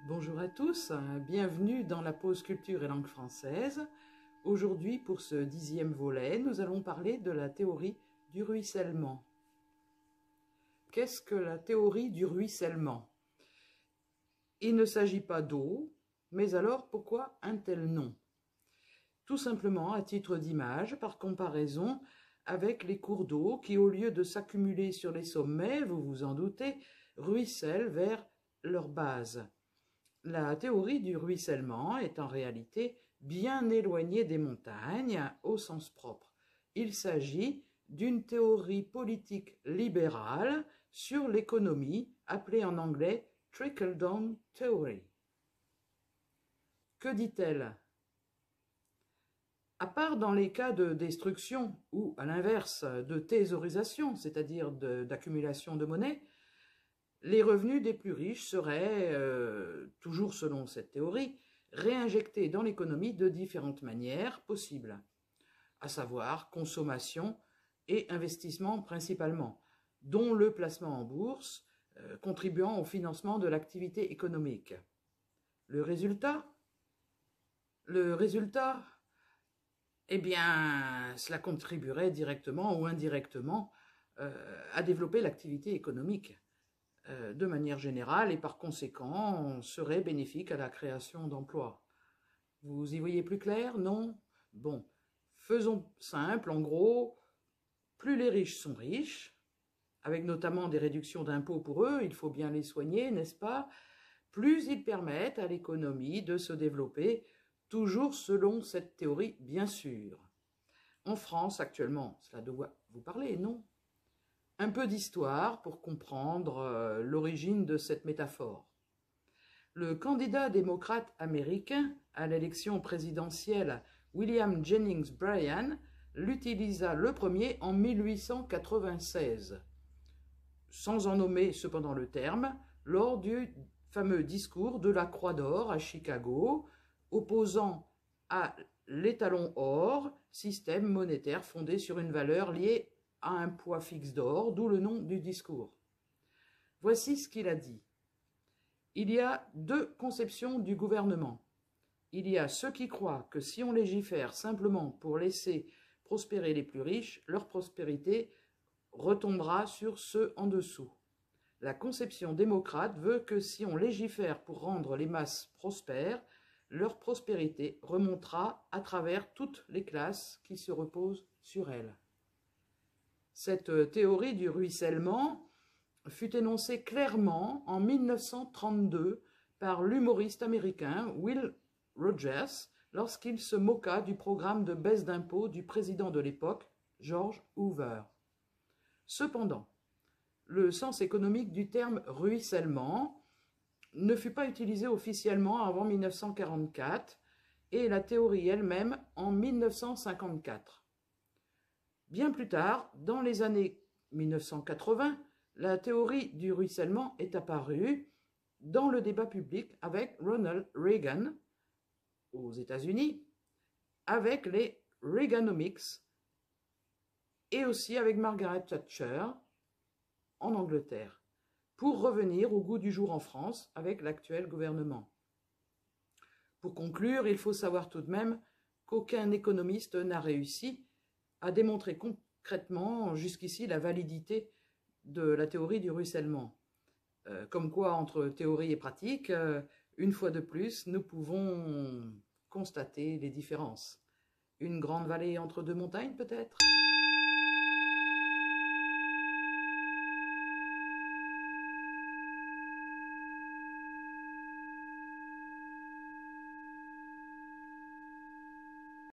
Bonjour à tous, bienvenue dans la pause culture et langue française. Aujourd'hui, pour ce 10e volet, nous allons parler de la théorie du ruissellement. Qu'est-ce que la théorie du ruissellement? Il ne s'agit pas d'eau, mais alors pourquoi un tel nom? Tout simplement à titre d'image, par comparaison avec les cours d'eau qui, au lieu de s'accumuler sur les sommets, vous vous en doutez, ruissellent vers leur base. La théorie du ruissellement est en réalité bien éloignée des montagnes au sens propre. Il s'agit d'une théorie politique libérale sur l'économie, appelée en anglais « trickle-down theory ». Que dit-elle? À part dans les cas de destruction ou, à l'inverse, de thésaurisation, c'est-à-dire d'accumulation de monnaie, les revenus des plus riches seraient, toujours selon cette théorie, réinjectés dans l'économie de différentes manières possibles, à savoir consommation et investissement principalement, dont le placement en bourse, contribuant au financement de l'activité économique. Le résultat, eh bien, cela contribuerait directement ou indirectement à développer l'activité économique de manière générale et par conséquent serait bénéfique à la création d'emplois. Vous y voyez plus clair, non? Bon, faisons simple, en gros, plus les riches sont riches, avec notamment des réductions d'impôts pour eux, il faut bien les soigner, n'est-ce pas? Plus ils permettent à l'économie de se développer, toujours selon cette théorie, bien sûr. En France, actuellement, cela doit vous parler, non? Un peu d'histoire pour comprendre l'origine de cette métaphore. Le candidat démocrate américain à l'élection présidentielle William Jennings Bryan l'utilisa le premier en 1896, sans en nommer cependant le terme, lors du fameux discours de la Croix d'Or à Chicago, opposant à l'étalon or, système monétaire fondé sur une valeur liée à un poids fixe d'or, d'où le nom du discours. Voici ce qu'il a dit. Il y a deux conceptions du gouvernement. Il y a ceux qui croient que si on légifère simplement pour laisser prospérer les plus riches, leur prospérité retombera sur ceux en dessous. La conception démocrate veut que si on légifère pour rendre les masses prospères, leur prospérité remontera à travers toutes les classes qui se reposent sur elles. Cette théorie du ruissellement fut énoncée clairement en 1932 par l'humoriste américain Will Rogers lorsqu'il se moqua du programme de baisse d'impôts du président de l'époque, George Hoover. Cependant, le sens économique du terme ruissellement ne fut pas utilisé officiellement avant 1944 et la théorie elle-même en 1954. Bien plus tard, dans les années 1980, la théorie du ruissellement est apparue dans le débat public avec Ronald Reagan aux États-Unis, avec les Reaganomics et aussi avec Margaret Thatcher en Angleterre, pour revenir au goût du jour en France avec l'actuel gouvernement. Pour conclure, il faut savoir tout de même qu'aucun économiste n'a réussi à démontrer concrètement jusqu'ici la validité de la théorie du ruissellement. Comme quoi, entre théorie et pratique, une fois de plus, nous pouvons constater les différences. Une grande vallée entre deux montagnes, peut-être ?